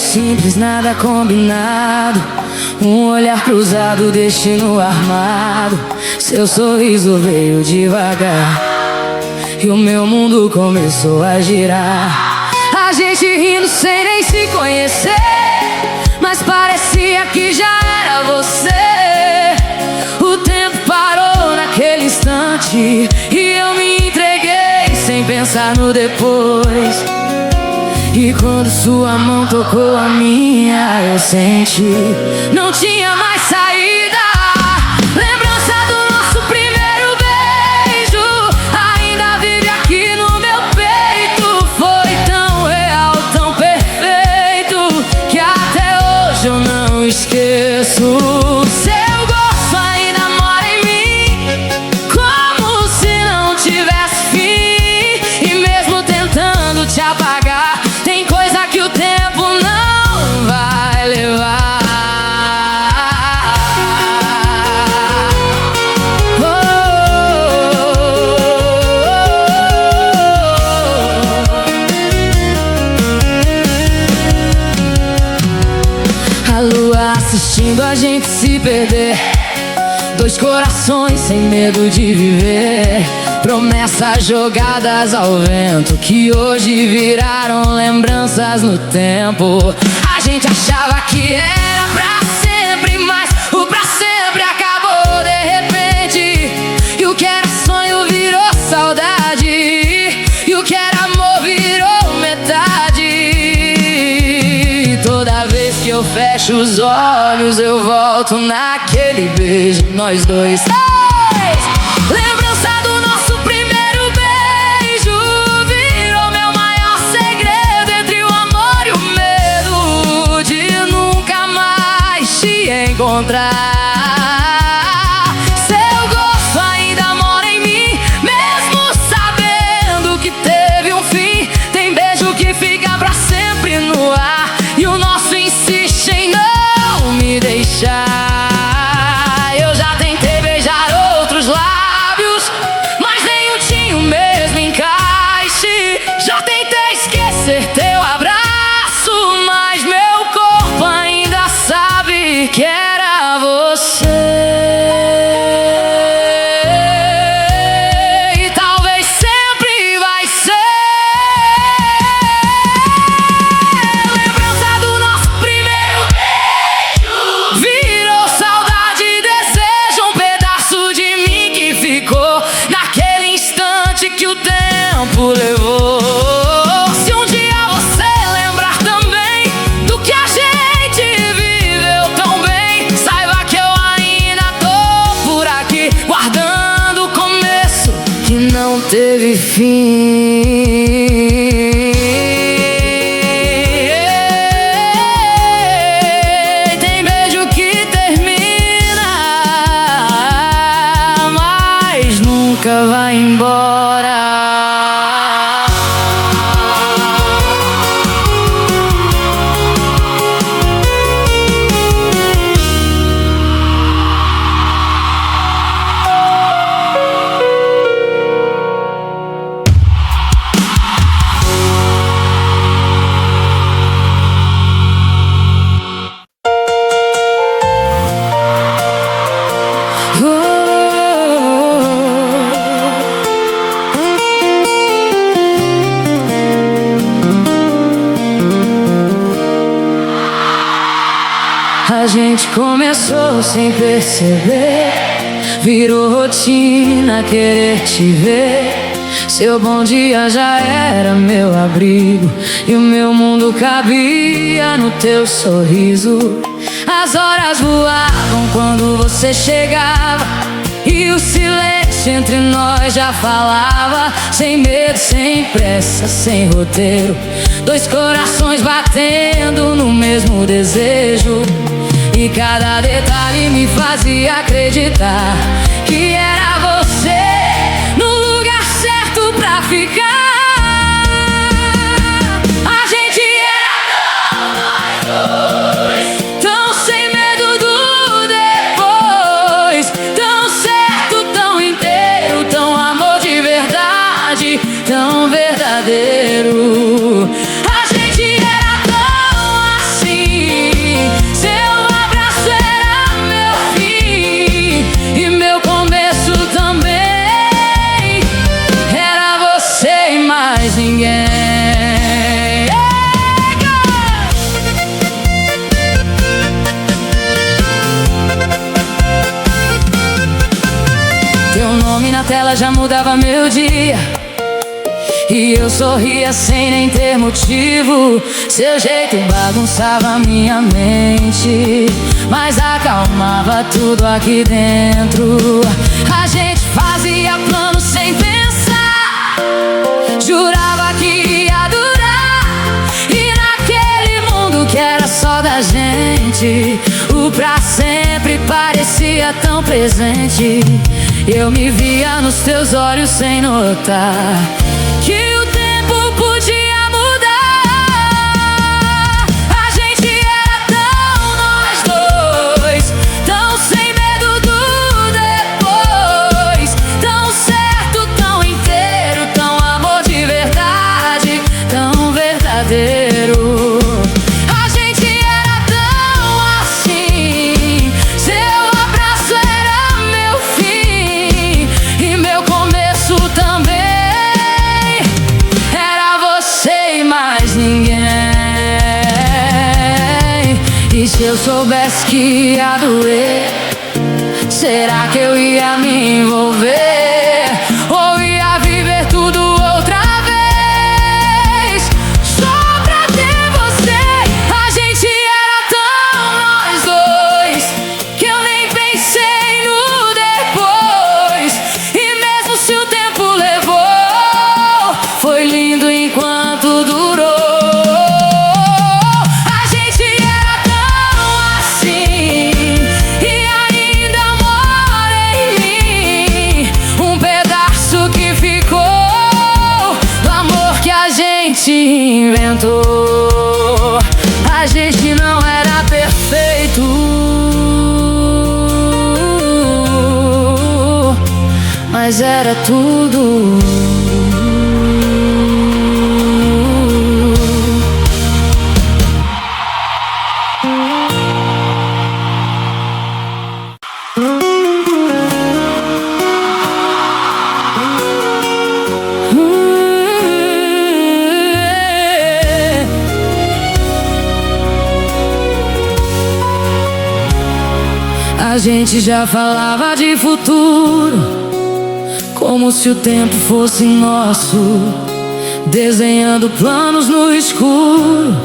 simples, nada combinado. Um olhar cruzado, destino armado. Seu sorriso veio devagar e o meu mundo começou a girar. A gente rindo sem nem se conhecer, mas parecia que já era você. O tempo parou naquele instante e eu me entreguei sem pensar no depois. E quando sua mão tocou a minha, eu senti, não tinha mais saída. Lembrança do nosso primeiro beijo ainda vive aqui no meu peito. Foi tão real, tão perfeito, que até hoje eu não esqueço. Seu gosto ainda mora em mim, como se não tivesse fim. E mesmo tentando te apagar, tem coisa que o tempo não vai levar. A lua assistindo a gente se perder, dois corações sem medo de viver. Promessas jogadas ao vento que hoje viraram lembranças no tempo. A gente achava que era pra sempre, mas o pra sempre acabou de repente. E o que era sonho virou saudade, e o que era amor virou metade. E toda vez que eu fecho os olhos, eu volto naquele beijo, nós dois. Lembrança do nosso primeiro beijo virou meu maior segredo, entre o amor e o medo de nunca mais te encontrar. Seu gosto ainda mora em mim, mesmo sabendo que teve um fim. Tem beijo que fica pra sempre no ar, e o nosso insiste em não me deixar. Eu já tentei beijar outros lábios, mas nenhum tinha o mesmo encaixe. Já tentei esquecer teu abraço, mas meu corpo ainda sabe que era você. E talvez sempre vai ser. Lembrança do nosso primeiro beijo virou saudade e desejo, um pedaço de mim que ficou naquele instante que o tempo levou. Se um dia você lembrar também do que a gente viveu tão bem, saiba que eu ainda tô por aqui, guardando o começo que não teve fim. Tem beijo que termina, mas nunca vai embora. A gente começou sem perceber, virou rotina querer te ver. Seu bom dia já era meu abrigo, e o meu mundo cabia no teu sorriso. As horas voavam quando você chegava, e o silêncio entre nós já falava. Sem medo, sem pressa, sem roteiro, dois corações batendo no mesmo desejo. E cada detalhe me fazia acreditar que era você no lugar certo pra ficar. A gente era tão nós dois, tão sem medo do depois, tão certo, tão inteiro, tão amor de verdade, tão verdadeiro. A gente era tão assim. na tela já mudava meu dia, e eu sorria sem nem ter motivo. Seu jeito bagunçava minha mente, mas acalmava tudo aqui dentro. A gente fazia planos sem pensar, jurava que ia durar, e naquele mundo que era só da gente, o pra sempre parecia tão presente. Eu me via nos teus olhos sem notar que o tempo podia mudar. A gente era tão nós dois, tão sem medo do depois, tão certo, tão inteiro, tão amor de verdade, tão verdadeiro. A gente era tão assim, seu abraço era meu fim e meu começo também. Mais ninguém. E se eu soubesse que ia doer, será que eu ia me envolver? Ou ia viver tudo outra vez, só pra ter você? A gente era tão nós dois que eu nem pensei no depois, e mesmo se o tempo levou, foi lindo enquanto durou. A gente era tão assim, e ainda mora em mim um pedaço que ficou do amor que a gente inventou. A gente não era perfeito, mas era tudo. A gente já falava de futuro, como se o tempo fosse nosso, desenhando planos no escuro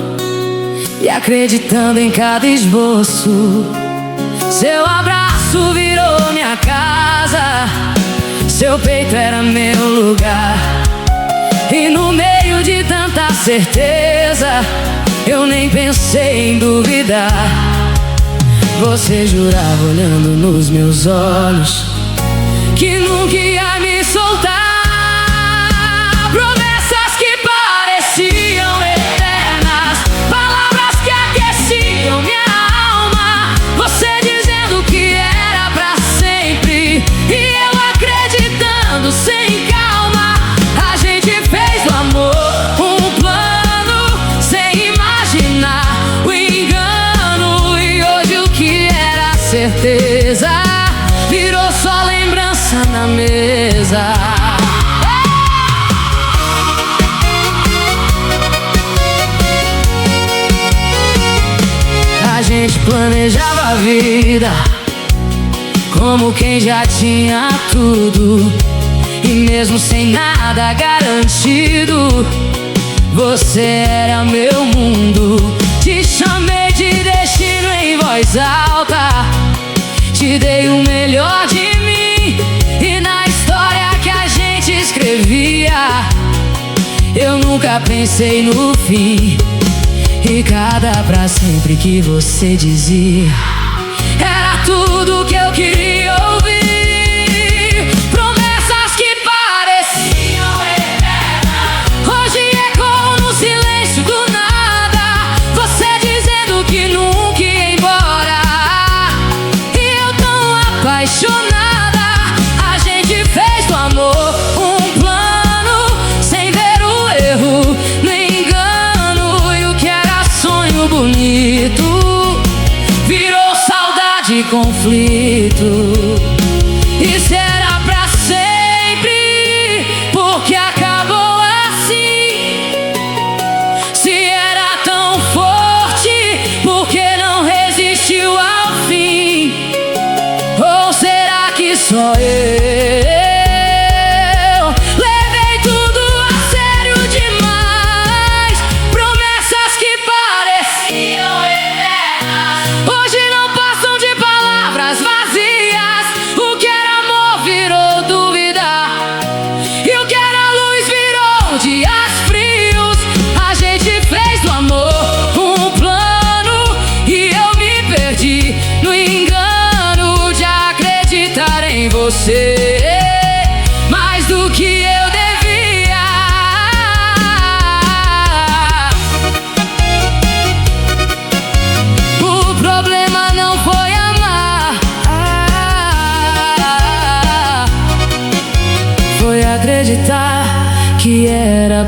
e acreditando em cada esboço. Seu abraço virou minha casa, seu peito era meu lugar, e no meio de tanta certeza eu nem pensei em duvidar. Você jurava olhando nos meus olhos que nunca ia me soltar. Promessas que pareciam eternas, palavras que aqueciam minha alma. Você dizendo que era pra sempre, e eu acreditando sem calma. A gente fez do amor um plano sem imaginar o engano, e hoje o que era certeza virou só lembrança na mesa. A gente planejava a vida como quem já tinha tudo, e mesmo sem nada garantido, você era meu mundo. Te chamei de destino em voz alta, te dei o melhor de mim, e na história que a gente escrevia eu nunca pensei no fim. E cada pra sempre que você dizia era tudo que eu queria ouvir. Promessas que pareciam eternas hoje ecoam no silêncio do nada. Você dizendo que nunca ia embora, e eu tão apaixonada. A gente fez do amor um plano sem ver o erro nem engano, e o que era sonho bonito virou saudade e conflito. E será pra sempre, porque acabou assim. Se era tão forte, porque não resistiu ao fim? Ou será que só eu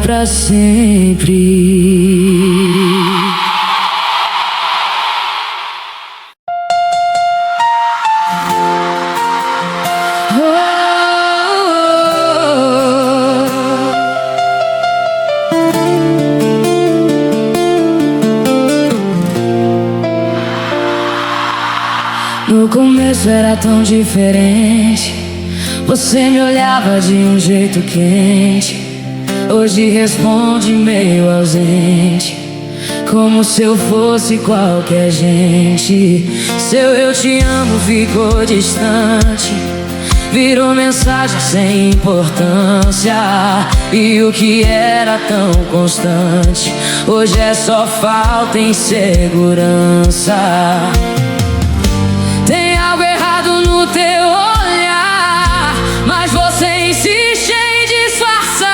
pra sempre. No começo era tão diferente, você me olhava de um jeito quente. Hoje responde meio ausente, como se eu fosse qualquer gente. Seu eu te amo ficou distante, virou mensagem sem importância. E o que era tão constante, hoje é só falta em segurança. Tem algo errado no teu olhar, mas você insiste em disfarçar.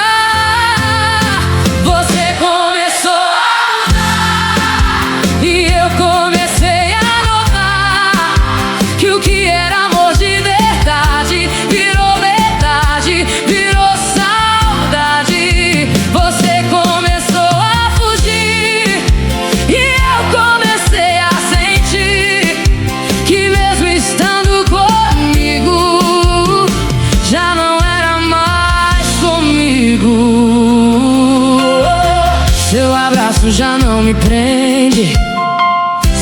Você começou a mudar e eu comecei a notar que o que era amor de verdade virou metade, virou saudade. Você começou a fugir e eu comecei a sentir que mesmo estando comigo, já não era mais comigo. Seu abraço já não me prende,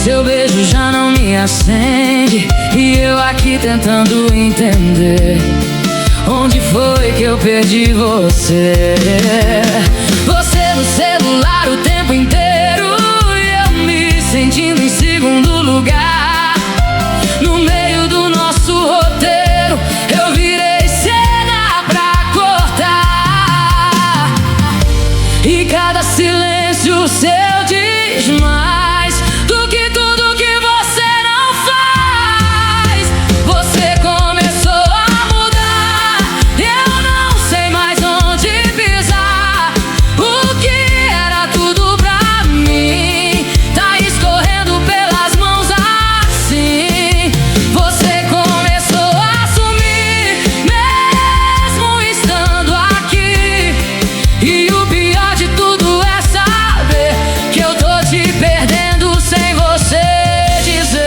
seu beijo já não me acende. E eu aqui tentando entender onde foi que eu perdi você. Você no celular o tempo inteiro e eu me sentindo em segundo lugar. No meio do nosso roteiro eu virei cena pra cortar, e cada silêncio seu diz mais do que tudo que você não faz. Você começou a mudar, eu não sei mais onde pisar. O que era tudo pra mim tá escorrendo pelas mãos assim. Você começou a sumir, mesmo estando aqui. E o pior de tudo é saber que eu tô te perdendo sem você dizer.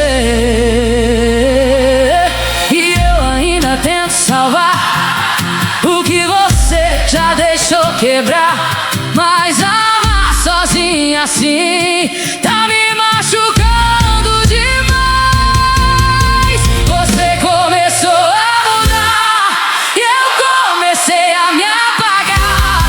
E eu ainda tento salvar o que você já deixou quebrar, mas amar sozinha assim tá me machucando demais. Você começou a mudar e eu comecei a me apagar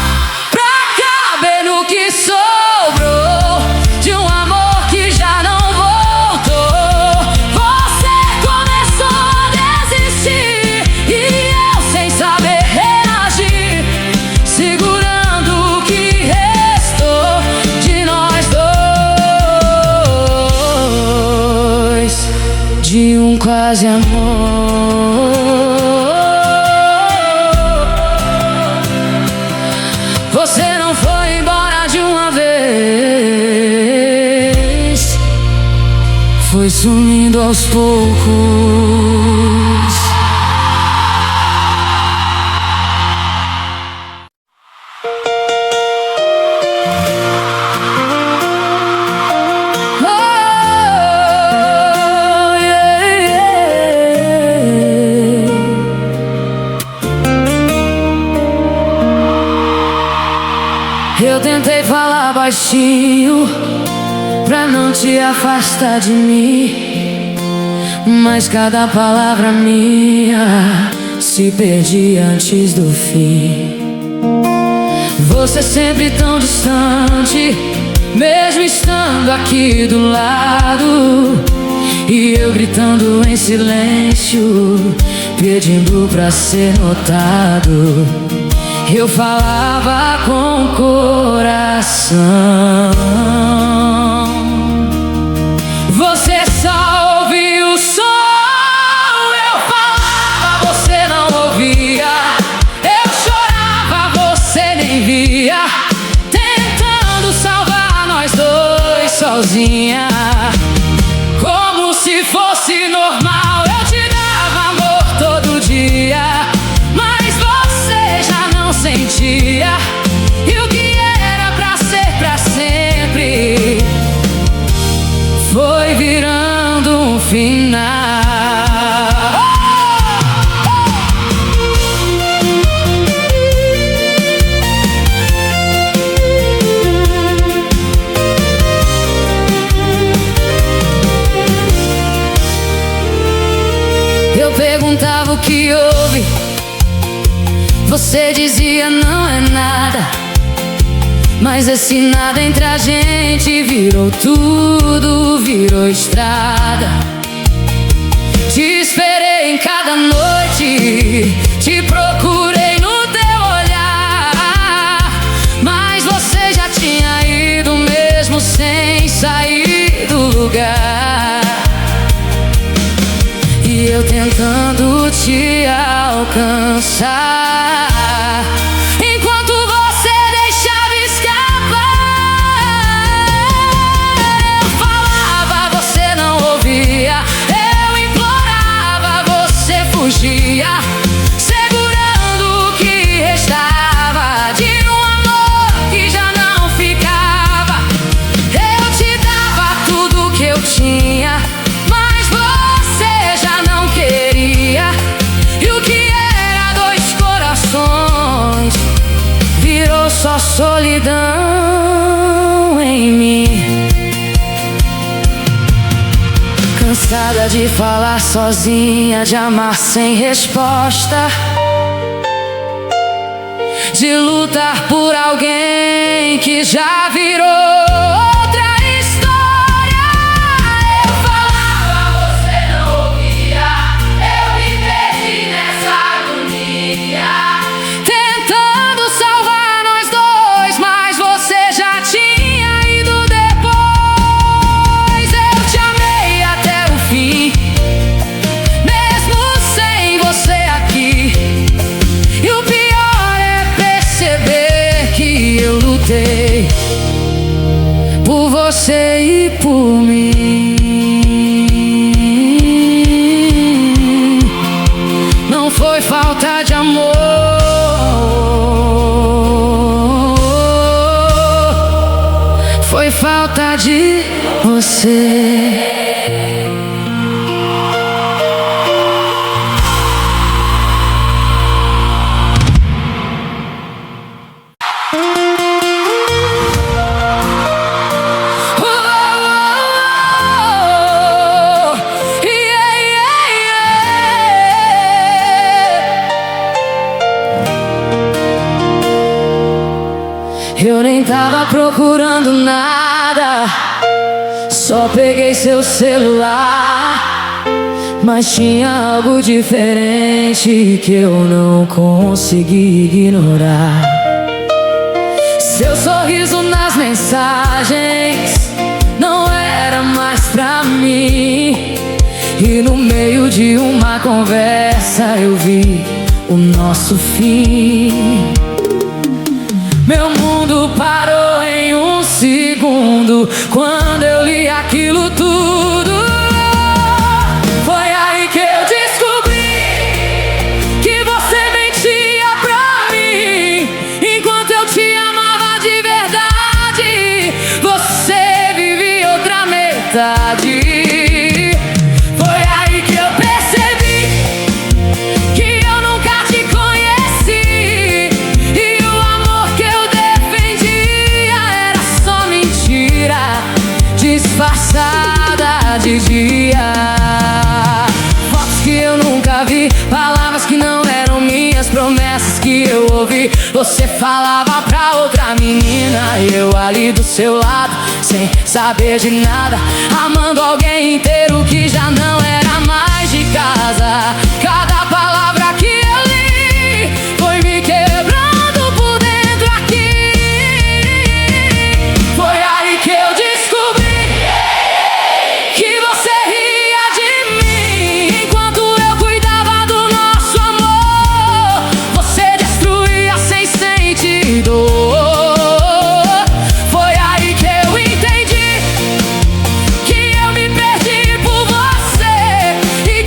pra caber no que sobrou de um amor que já não voltou. Você começou a desistir e eu sem saber reagir, segurando o que restou de nós dois, de um quase amor. Você não foi embora de uma vez, foi sumindo aos poucos. Oh, yeah, yeah. Eu tentei falar baixinho pra não te afastar de mim, mas cada palavra minha se perdia antes do fim. Você sempre tão distante, mesmo estando aqui do lado, e eu gritando em silêncio, pedindo pra ser notado. Eu falava com o coração, você só ouvia o som. Eu falava, você não ouvia. Eu chorava, você nem via. Tentando salvar nós dois sozinha, como se fosse normal. Eu te dava amor todo dia, mas você já não sentia. E o que perguntava o que houve, você dizia não é nada. Mas esse nada entre a gente virou tudo, virou estrada. Te esperei em cada noite, te procurei no teu olhar, mas você já tinha ido mesmo sem sair do lugar. E eu tentando te alcançar, enquanto você deixava escapar. Eu falava, você não ouvia, eu implorava, você fugia, segurando o que restava de um amor que já não ficava. Eu te dava tudo que eu tinha, mas você já não queria. E o que era dois corações virou só solidão em mim. Cansada de falar sozinha, de amar sem resposta, de lutar por alguém que já virou outra história. Eu falava, você não ouvia, eu me perdi nessa agonia, tentando salvar nós dois, mas você já tinha ido depois. Eu te amei até o fim, mesmo sem você aqui. E o pior é perceber que eu lutei por você e por mim. Não foi falta de amor, foi falta de você. Eu nem tava procurando nada, só peguei seu celular, mas tinha algo diferente que eu não consegui ignorar. Seu sorriso nas mensagens não era mais pra mim, e no meio de uma conversa eu vi o nosso fim. Meu mundo parou em um segundo quando eu li aquilo tudo. Foi aí que eu descobri que você mentia pra mim. Enquanto eu te amava de verdade, você vivia outra metade. Foi aí que eu percebi que eu nunca te conheci, e o amor que eu defendia era só mentira disfarçada de dia. Fotos que eu nunca vi, palavras que não eram minhas, promessas que eu ouvi. Você falava pra outra menina e eu ali do seu lado, sem saber de nada, amando alguém inteiro que já não era mais de casa. Cada palavra que eu li foi me quebrando por dentro aqui. Foi aí que eu descobri que você ria de mim. Enquanto eu cuidava do nosso amor, você destruía sem sentido. Foi aí que eu entendi que eu me perdi por você, e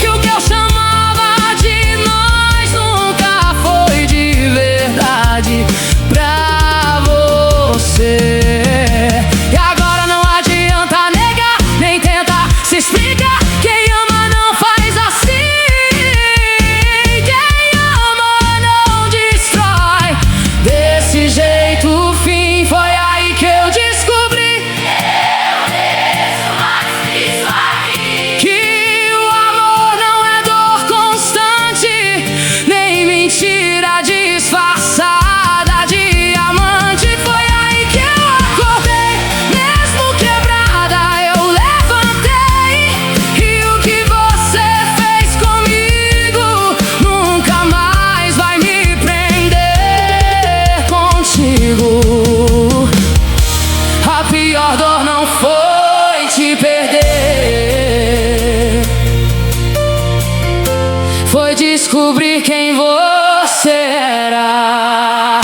descobrir quem você era.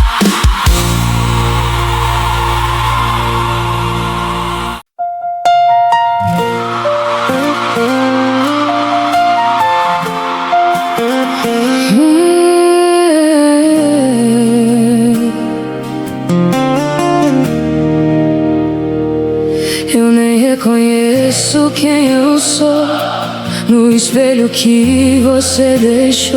Eu nem reconheço quem eu sou no espelho que você deixou.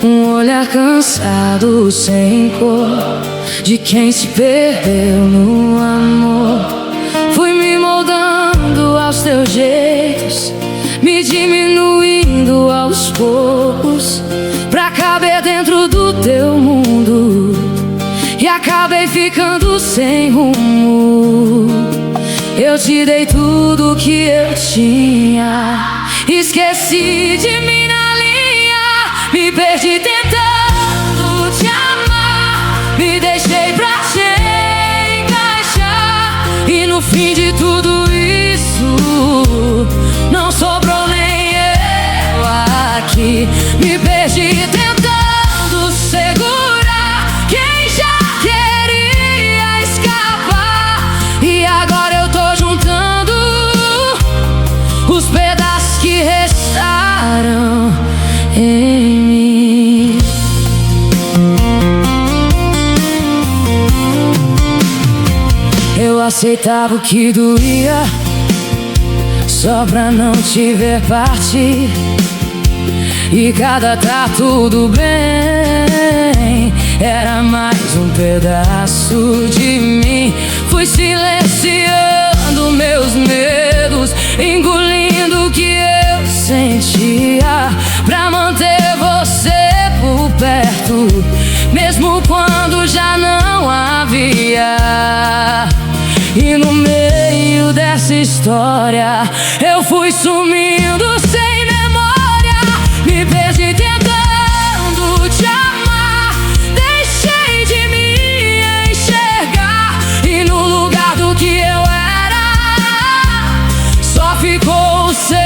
Um olhar cansado, sem cor, de quem se perdeu no amor. Fui me moldando aos teus jeitos, me diminuindo aos poucos, pra caber dentro do teu mundo, e acabei ficando sem rumo. Eu te dei tudo que eu tinha, esqueci de mim na linha, me perdi tentando te amar, me deixei pra te encaixar, e no fim de tudo isso não sobrou nem eu aqui. Me perdi tentando segurar quem já queria escapar, e agora eu tô juntando os pedaços que restaram em mim. Eu aceitava o que doía, só pra não te ver partir, e cada tá tudo bem era mais um pedaço de mim. Fui silenciando meus medos, engolindo o que eu sentia, pra manter você por perto, mesmo quando já não havia. E no meio dessa história eu fui sumindo sem memória, me perdi tentando te amar, deixei de me enxergar, e no lugar do que eu era só ficou o seu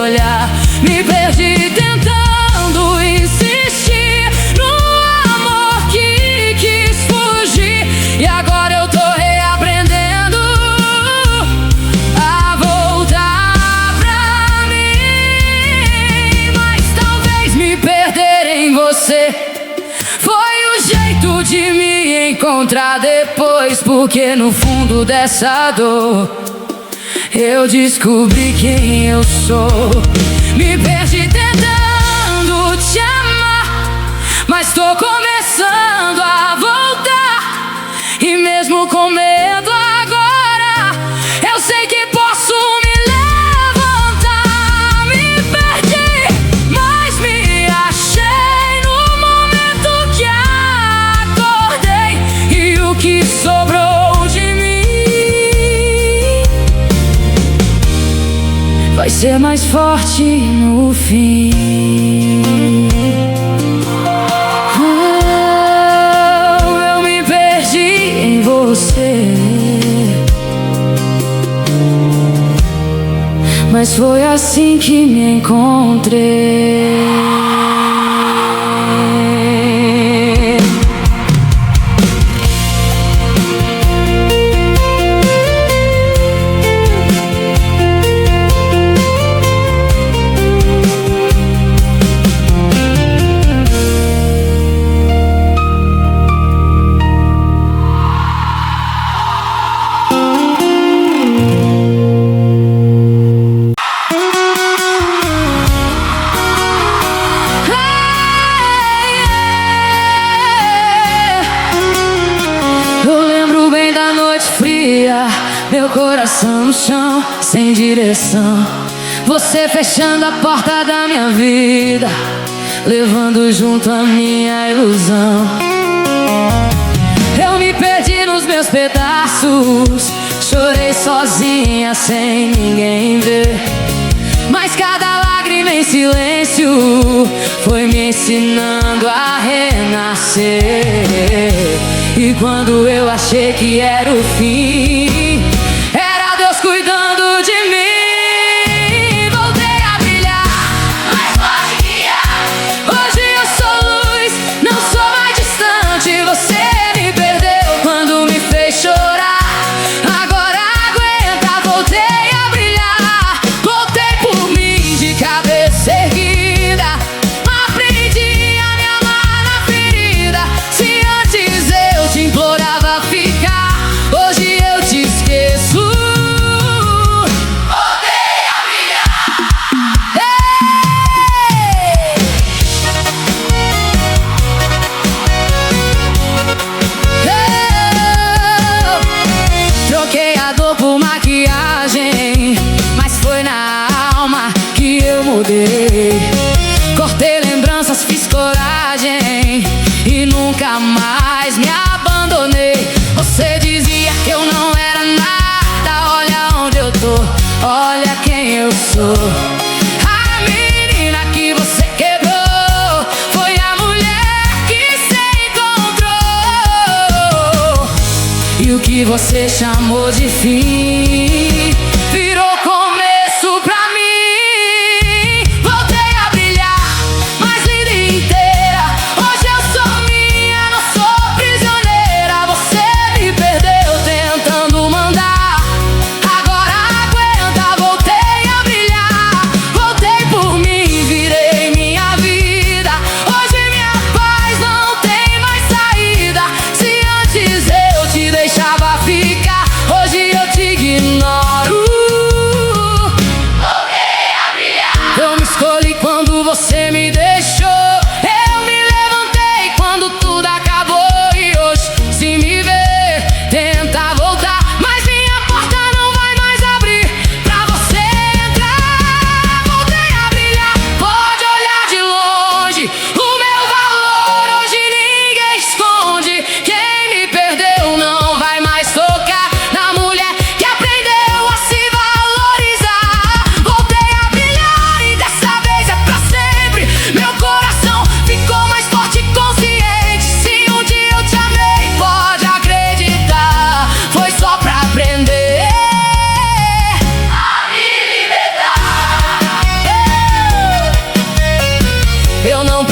olhar. Me perdi tentando insistir no amor que quis fugir, e agora eu tô reaprendendo a voltar pra mim. Mas talvez me perder em você foi o jeito de me encontrar depois, porque no fundo dessa dor eu descobri quem eu sou. Me perdi tentando te amar, mas tô começando a voltar, e mesmo com medo agora eu sei que posso me levantar. Me perdi, mas me achei no momento que acordei, e o que sobrou de mim vai ser mais forte no fim. Eu me perdi em você, mas foi assim que me encontrei. Meu coração no chão, sem direção, você fechando a porta da minha vida, levando junto a minha ilusão. Eu me perdi nos meus pedaços, chorei sozinha sem ninguém ver, mas cada lágrima em silêncio foi me ensinando a renascer. E quando eu achei que era o fim, era Deus cuidando de mim. Voltei a brilhar, mais forte que a voltei. Cortei lembranças, fiz coragem e nunca mais me abandonei. Você dizia que eu não era nada, olha onde eu tô, olha quem eu sou. A menina que você quebrou foi a mulher que se encontrou. E o que você chamou de fim virou começo pra mim. Voltei a brilhar, mais linda e inteira. Hoje eu sou minha, não sou prisioneira. Você me perdeu tentando mandar, agora aguenta. Voltei a brilhar, voltei por mim, virei minha vida. Hoje minha paz não tem mais saída. Se antes eu te deixava ficar, hoje eu te ignoro. Eu me escolhi quando você me deixou. Eu me levantei quando tudo acabou. E hoje, se me ver, tenta voltar, mas minha porta não vai mais abrir pra você entrar. Voltei a brilhar, pode olhar de longe. O meu valor hoje ninguém esconde. Quem me perdeu não vai mais tocar na mulher que aprendeu a se valorizar. Voltei a brilhar e dessa vez é pra sempre. Meu coração ficou mais forte e consciente. Se um dia eu te amei, pode acreditar, foi só pra aprender a me libertar. Eu não